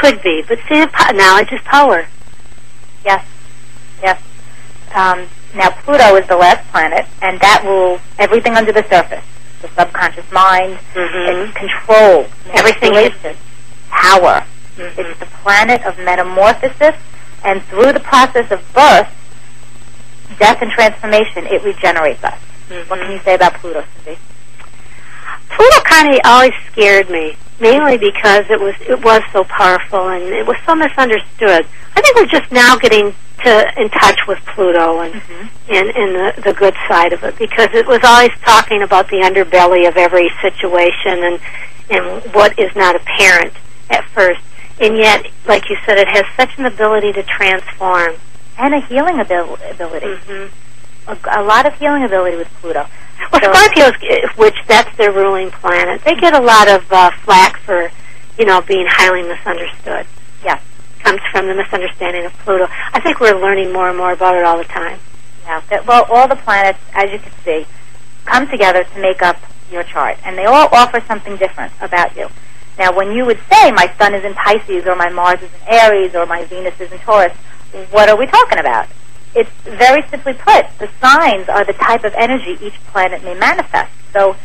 could be, but see, knowledge is power. Yes, yes. Now, Pluto is the last planet, and that rules everything under the surface. The subconscious mind, it controls everything, is power. It's the planet of metamorphosis, and through the process of birth, death, and transformation, it regenerates us. What can you say about Pluto, Cindy? Pluto kind of always scared me, mainly because it was so powerful and it was so misunderstood. I think we're just now getting in touch with Pluto and the good side of it, because it was always talking about the underbelly of every situation and what is not apparent at first. And yet, like you said, it has such an ability to transform. And a healing ability. A lot of healing ability with Pluto. Well, Scorpios, which that's their ruling planet, they get a lot of flack for, being highly misunderstood. Yeah. Comes from the misunderstanding of Pluto. I think we're learning more and more about it all the time. Yeah. Well, all the planets, as you can see, come together to make up your chart, and they all offer something different about you. Now, when you would say, my Sun is in Pisces, or my Mars is in Aries, or my Venus is in Taurus, what are we talking about? It's very simply put, the signs are the type of energy each planet may manifest. So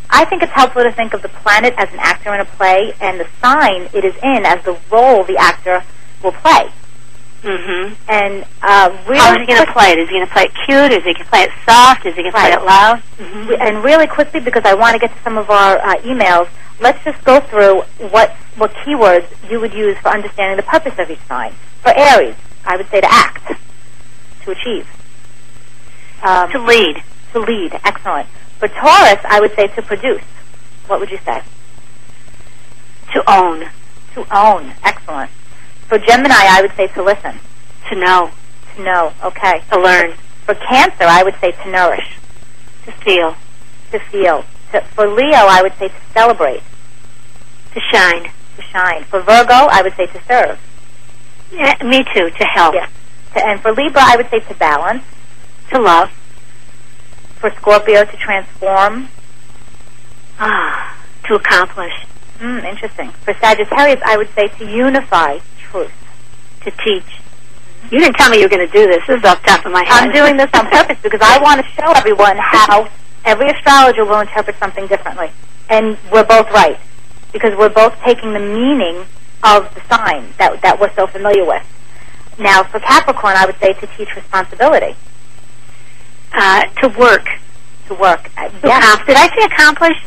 I think it's helpful to think of the planet as an actor in a play, and the sign it is in as the role the actor will play. And really, how is he going to play it? Is he going to play it cute? Is he going to play it soft? Is he going to play it loud? And really quickly, because I want to get to some of our emails, let's just go through what keywords you would use for understanding the purpose of each sign. For Aries, I would say to act, to achieve. To lead. To lead, excellent. For Taurus, I would say to produce. What would you say? To own. To own, excellent. For Gemini, I would say to listen. To know. To know, okay. To learn. For Cancer, I would say to nourish. To feel. To feel. For Leo, I would say to celebrate. To shine. To shine. For Virgo, I would say to serve. Yeah, me too, to help. Yes. And for Libra, I would say to balance. To love. For Scorpio, to transform. To accomplish. Interesting. For Sagittarius, I would say to unify truth. To teach. You didn't tell me you were going to do this. This is off the top of my head. I'm doing this on purpose because I want to show everyone how every astrologer will interpret something differently. And we're both right, because we're both taking the meaning of the sign that we're so familiar with. Now, for Capricorn, I would say to teach responsibility. To work. To work. Yes. Did I say accomplish?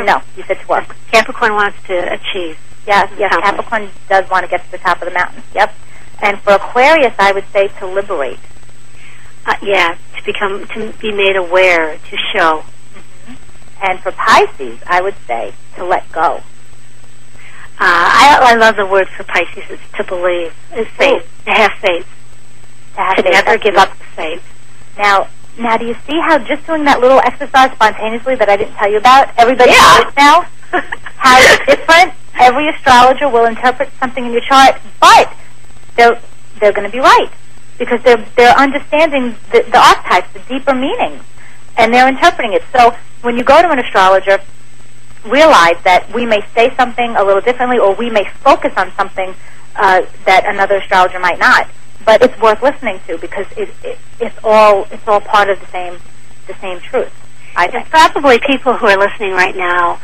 No, you said to work. Capricorn wants to achieve. Yes, Capricorn does want to get to the top of the mountain. Yep. And for Aquarius, I would say to liberate. To be made aware, to show. And for Pisces, I would say to let go. I love the word for Pisces. It's to believe. It's faith. To have faith. To never give up the faith. Now, do you see how just doing that little exercise spontaneously that I didn't tell you about, everybody knows now how it's different? Every astrologer will interpret something in your chart, but they're going to be right, because they're understanding the archetypes, the deeper meanings, and they're interpreting it. So when you go to an astrologer, realize that we may say something a little differently, or we may focus on something that another astrologer might not. But it's worth listening to, because it's all part of the same truth. There's probably people who are listening right now.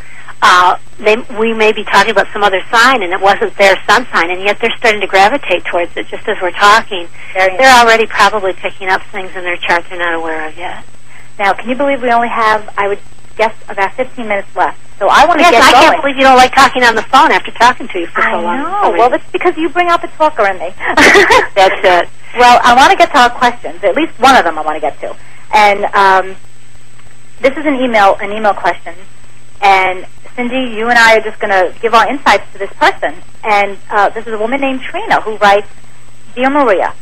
We may be talking about some other sign, and it wasn't their sun sign, and yet they're starting to gravitate towards it just as we're talking. They're already probably picking up things in their chart they're not aware of yet. Now, can you believe we only have, I would guess, about 15 minutes left? So I want to get going. I can't believe you don't like talking on the phone after talking to you for so long. I know. Well, that's because you bring out the talker in me. That's it. Well, I want to get to our questions. At least one of them I want to get to. And this is an email question. And Cindy, you and I are just going to give our insights to this person. And this is a woman named Trina who writes, Dear Maria,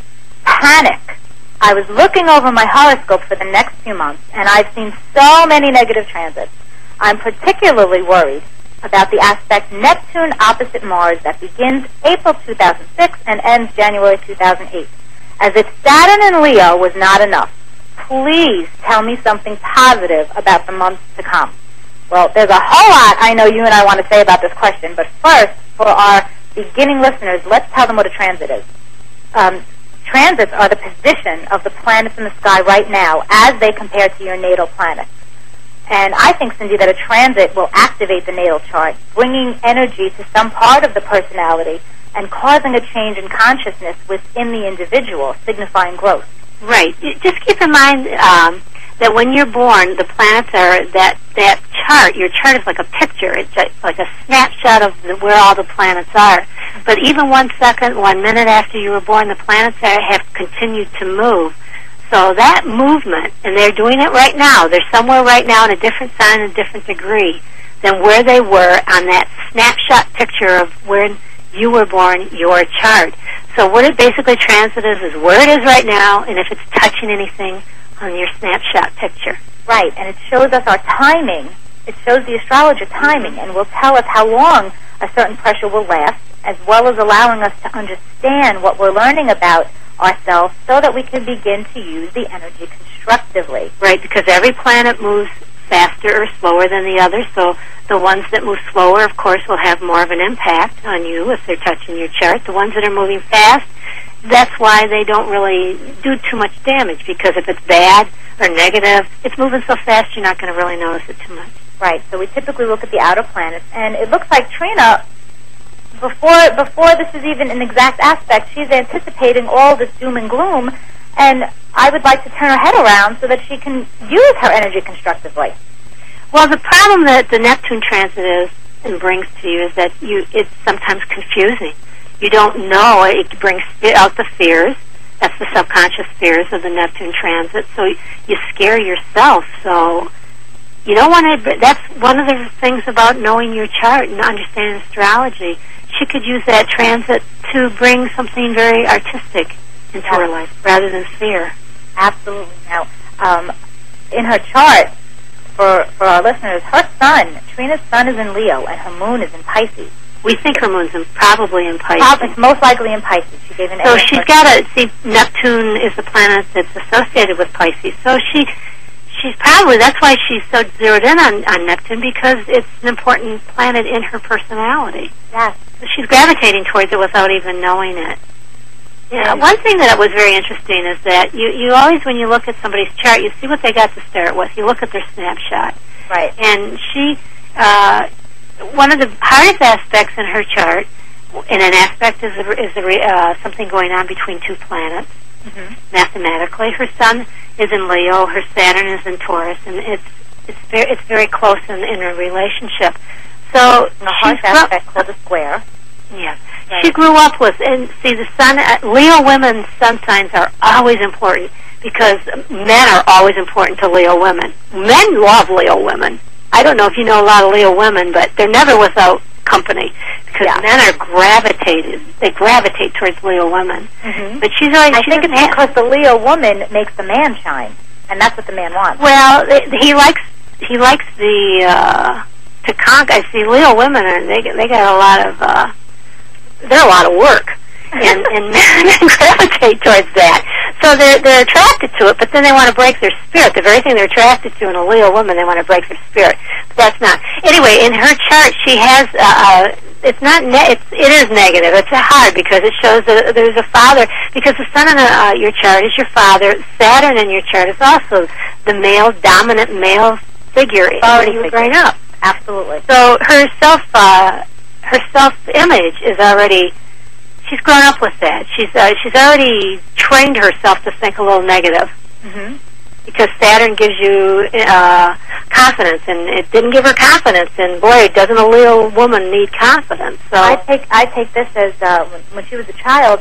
panic. I was looking over my horoscope for the next few months, and I've seen so many negative transits. I'm particularly worried about the aspect Neptune opposite Mars that begins April 2006 and ends January 2008. As if Saturn and Leo was not enough, please tell me something positive about the months to come. Well, there's a whole lot I know you and I want to say about this question, but first, for our beginning listeners, let's tell them what a transit is. Transits are the position of the planets in the sky right now as they compare to your natal planet. And I think, Cindy, that a transit will activate the natal chart, bringing energy to some part of the personality and causing a change in consciousness within the individual, signifying growth. Right. Just keep in mind that when you're born, the planets are that chart. Your chart is like a picture. It's like a snapshot of where all the planets are. But even 1 second, 1 minute after you were born, the planets have continued to move. So that movement, and they're doing it right now. They're somewhere right now in a different sign, a different degree than where they were on that snapshot picture of when you were born, your chart. So what it basically transit is where it is right now, and if it's touching anything on your snapshot picture. Right, and it shows us our timing. It shows the astrologer timing, and will tell us how long a certain pressure will last, as well as allowing us to understand what we're learning about ourselves so that we can begin to use the energy constructively. Right, because every planet moves faster or slower than the other, so the ones that move slower, of course, will have more of an impact on you if they're touching your chart. The ones that are moving fast, that's why they don't really do too much damage, because if it's bad or negative, it's moving so fast you're not going to really notice it too much. Right, so we typically look at the outer planets, and it looks like Trina, before this is even an exact aspect, she's anticipating all this doom and gloom, and I would like to turn her head around so that she can use her energy constructively. Well, the problem that the Neptune transit is and brings to you is that it's sometimes confusing. You don't know. It brings out the fears. That's the subconscious fears of the Neptune transit. So you scare yourself. So you don't want to. That's one of the things about knowing your chart and understanding astrology. She could use that transit to bring something very artistic into her life rather than fear. Absolutely. Now, in her chart, for our listeners, her sun, Trina's sun is in Leo, and her moon is in Pisces. We think her moon's probably in Pisces. It's most likely in Pisces. She gave an So she's got to see, Neptune is the planet that's associated with Pisces. So she's probably, that's why she's so zeroed in on Neptune, because it's an important planet in her personality. Yes. So she's gravitating towards it without even knowing it. Yeah, one thing that was very interesting is that you always, when you look at somebody's chart, you see what they got to start with. You look at their snapshot. Right. And she, one of the hardest aspects in her chart, and an aspect is something going on between two planets, mathematically. Her sun is in Leo, her Saturn is in Taurus, and it's very close in a relationship. So the harsh aspect called a square. Yes. Right. She grew up with, and see, the sun, Leo women's sun signs are always important because men are always important to Leo women. Men love Leo women. I don't know if you know a lot of Leo women, but they're never without company because men are they gravitate towards Leo women. But she's always, I think it's because the Leo woman makes the man shine, and that's what the man wants. Well, he likes the to conquer. I see Leo women are they got a lot of they're a lot of work, and men gravitate towards that. So they're attracted to it, but then they want to break their spirit. The very thing they're attracted to in a Leo woman, they want to break their spirit. But that's not. Anyway, in her chart, she has it is negative. It's hard because it shows that there's a father, because the sun in your chart is your father. Saturn in your chart is also the dominant male figure when you were growing up. Absolutely. So her self-image is already, she's grown up with that. She's already trained herself to think a little negative. Because Saturn gives you confidence, and it didn't give her confidence. And boy, doesn't a Leo woman need confidence? So I take this as when she was a child,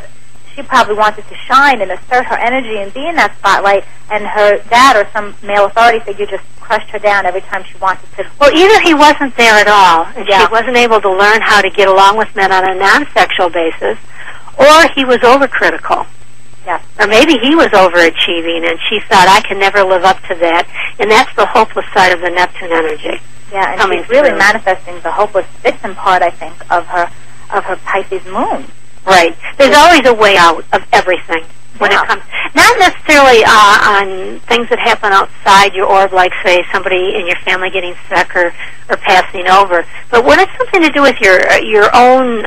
she probably wanted to shine and assert her energy and be in that spotlight, and her dad or some male authority figure just crushed her down every time she wanted to. Well, either he wasn't there at all, and she wasn't able to learn how to get along with men on a non-sexual basis, or he was overcritical. Yeah. Or maybe he was overachieving, and she thought, I can never live up to that, and that's the hopeless side of the Neptune energy. Yeah, and she's really manifesting the hopeless victim part, I think, of her Pisces moon. Right. There's always a way out of everything when it comes, not necessarily on things that happen outside your orb, like, say, somebody in your family getting sick or passing over, but when it's something to do with your own